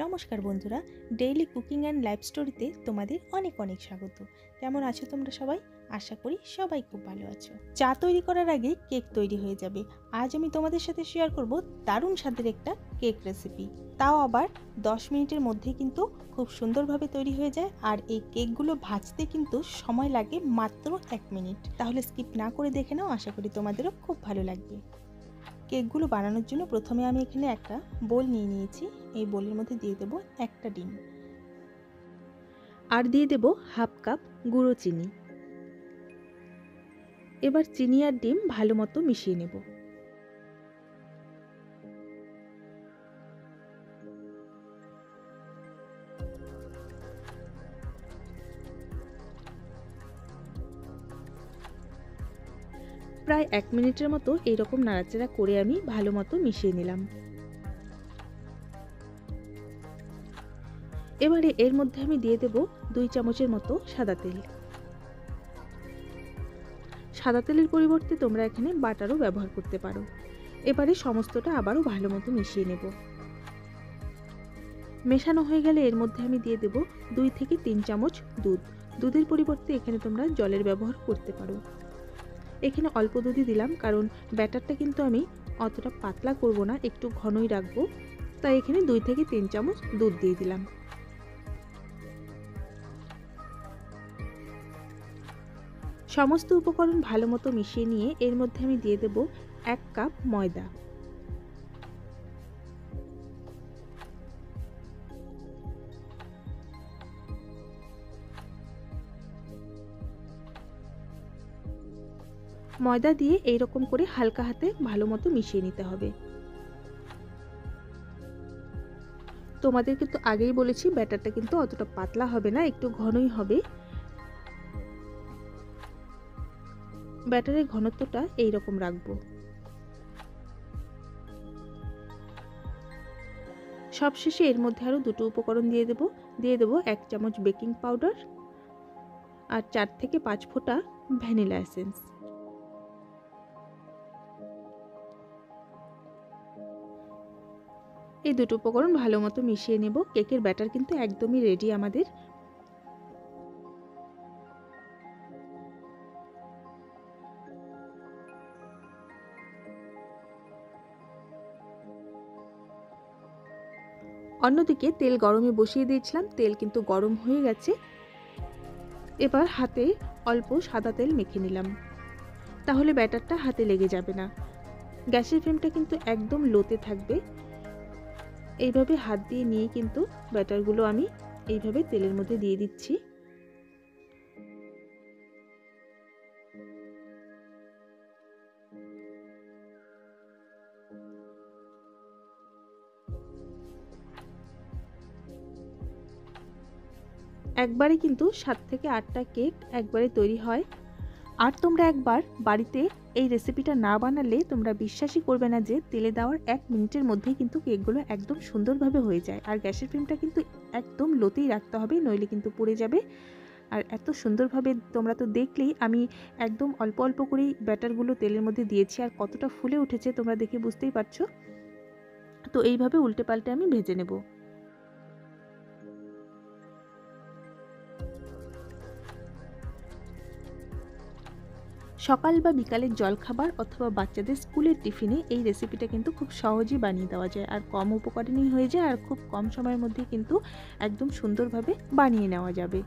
নমস্কার বন্ধুরা, daily cooking and life স্টোরিতে তোমাদের অনেক অনেক স্বাগত। কেমন আছো তোমরা সবাই? আশা করি সবাই খুব ভালো আছো। চা তৈরি করার আগে কেক তৈরি হয়ে যাবে। আজ আমি তোমাদের সাথে শেয়ার করব দারুণ স্বাদের একটা কেক রেসিপি, তাও আবার 10 মিনিটের মধ্যে কিন্তু খুব সুন্দরভাবে তৈরি হয়ে যায়। আর এই কেকগুলো ভাজতে কিন্তু সময় লাগে মাত্র 1 মিনিট। তাহলে স্কিপ না করে দেখে নাও, আশা করি তোমাদেরও খুব ভালো লাগবে। কেকগুলো বানানোর জন্য প্রথমে আমি এখানে একটা বোল নিয়ে নিয়েছি। এই বোলের মধ্যে দিয়ে দেব একটা ডিম, আর দিয়ে দেব হাফ কাপ গুঁড়ো চিনি। এবার চিনি আর ডিম ভালো মতো মিশিয়ে নেব। প্রায় 1 মিনিটের মতো এইরকম নাড়াচাড়া করে আমি ভালো মতো মিশিয়ে নিলাম। এবারে এর মধ্যে আমি দিয়ে দেব 2 চামচের মতো সাদা তেল। সাদা তেলের পরিবর্তে তোমরা এখানে বাটারও ব্যবহার করতে পারো। এবারে সমস্তটা আবারও ভালো মতো মিশিয়ে নেব। মেশানো হয়ে গেলে এর মধ্যে আমি দিয়ে দেব 2 থেকে 3 চামচ দুধ। দুধের পরিবর্তে এখানে তোমরা জলের ব্যবহার করতে পারো। এখানে অল্প দুধই দিলাম, কারণ ব্যাটারটা কিন্তু আমি অতটা পাতলা করব না, একটু ঘনই রাখবো। তাই এখানে 2 থেকে 3 চামচ দুধ দিয়ে দিলাম। সমস্ত উপকরণ ভালো মতো মিশিয়ে নিয়ে এর মধ্যে আমি দিয়ে দেব 1 কাপ ময়দা। ময়দা দিয়ে এইরকম করে হালকা হাতে ভালো মতো মিশিয়ে নিতে হবে। তোমাদের কিন্তু আগেই বলেছি, ব্যাটারটা কিন্তু অতটা পাতলা হবে না, একটু ঘনই হবে। ব্যাটারের ঘনত্বটা এইরকম রাখবো। সবশেষে এর মধ্যে আরও দুটো উপকরণ দিয়ে দেব 1 চামচ বেকিং পাউডার আর 4 থেকে 5 ফোঁটা ভ্যানিলা এসেন্স। এই দুটো উপকরণ ভালো মতো মিশিয়ে নেব। কেকের ব্যাটার কিন্তু একদমই রেডি আমাদের। অন্যদিকে তেল গরমে বসিয়ে দিয়েছিলাম, তেল কিন্তু গরম হয়ে গেছে। এবার হাতে অল্প সাদা তেল মেখে নিলাম, তাহলে ব্যাটারটা হাতে লেগে যাবে না। গ্যাসের ফ্লেমটা কিন্তু একদম লোতে থাকবে। এইভাবে হাত দিয়ে নিয়ে কিন্তু ব্যাটারগুলো আমি এইভাবে তেলের মধ্যে দিয়ে দিচ্ছি। একবারে কিন্তু 7 থেকে 8টা কেক একবারে তৈরি হয়। আর তোমরা একবার বাড়িতে এই রেসিপিটা না বানালে তোমরা বিশ্বাসই করবে না যে তেলে দেওয়ার 1 মিনিটের মধ্যেই কিন্তু কেকগুলো একদম সুন্দরভাবে হয়ে যায়। আর গ্যাসের ফ্লেমটা কিন্তু একদম লোতেই রাখতে হবে, নইলে কিন্তু পুড়ে যাবে। আর এত সুন্দরভাবে তোমরা তো দেখলেই, আমি একদম অল্প অল্প করেই ব্যাটারগুলো তেলের মধ্যে দিয়েছি, আর কতটা ফুলে উঠেছে তোমরা দেখে বুঝতেই পারছো। তো এইভাবে উল্টে পাল্টে আমি ভেজে নেব। সকাল বা বিকালের জলখাবার অথবা বাচ্চাদের স্কুলের টিফিনে এই রেসিপিটা কিন্তু খুব সহজেই বানিয়ে দেওয়া যায়, আর কম উপকরণেই হয়ে যায়, আর খুব কম সময়ের মধ্যে কিন্তু একদম সুন্দরভাবে বানিয়ে নেওয়া যাবে।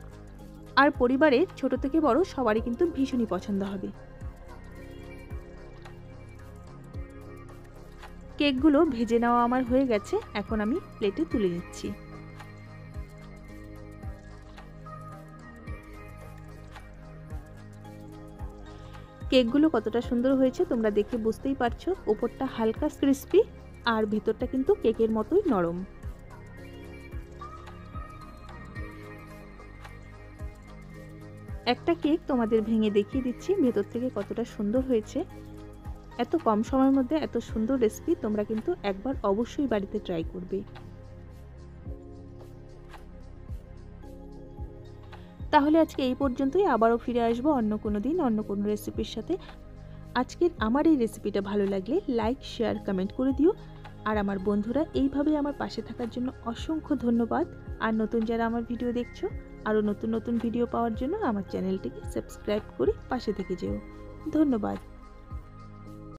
আর পরিবারের ছোট থেকে বড় সবারই কিন্তু ভীষণই পছন্দ হবে। কেকগুলো ভেজে নেওয়া আমার হয়ে গেছে, এখন আমি প্লেটে তুলে নিচ্ছি। কেকগুলো কতটা সুন্দর হয়েছে তোমরা দেখে বুঝতেই পারছো। উপরটা হালকা ক্রিস্পি আর ভেতরটা কিন্তু কেকের মতোই নরম। একটা কেক তোমাদের ভেঙে দেখিয়ে দিচ্ছি ভেতর থেকে কতটা সুন্দর হয়েছে। এত কম সময়ের মধ্যে এত সুন্দর রেসিপি তোমরা কিন্তু একবার অবশ্যই বাড়িতে ট্রাই করবে। তাহলে আজকে এই পর্যন্তই, আবারও ফিরে আসবো অন্য কোনো দিন অন্য কোনো রেসিপির সাথে। আজকের আমার এই রেসিপিটা ভালো লাগলে লাইক, শেয়ার, কমেন্ট করে দিও। আর আমার বন্ধুরা এইভাবে আমার পাশে থাকার জন্য অসংখ্য ধন্যবাদ। আর নতুন যারা আমার ভিডিও দেখছো, আরও নতুন নতুন ভিডিও পাওয়ার জন্য আমার চ্যানেলটিকে সাবস্ক্রাইব করে পাশে থেকে যেও। ধন্যবাদ।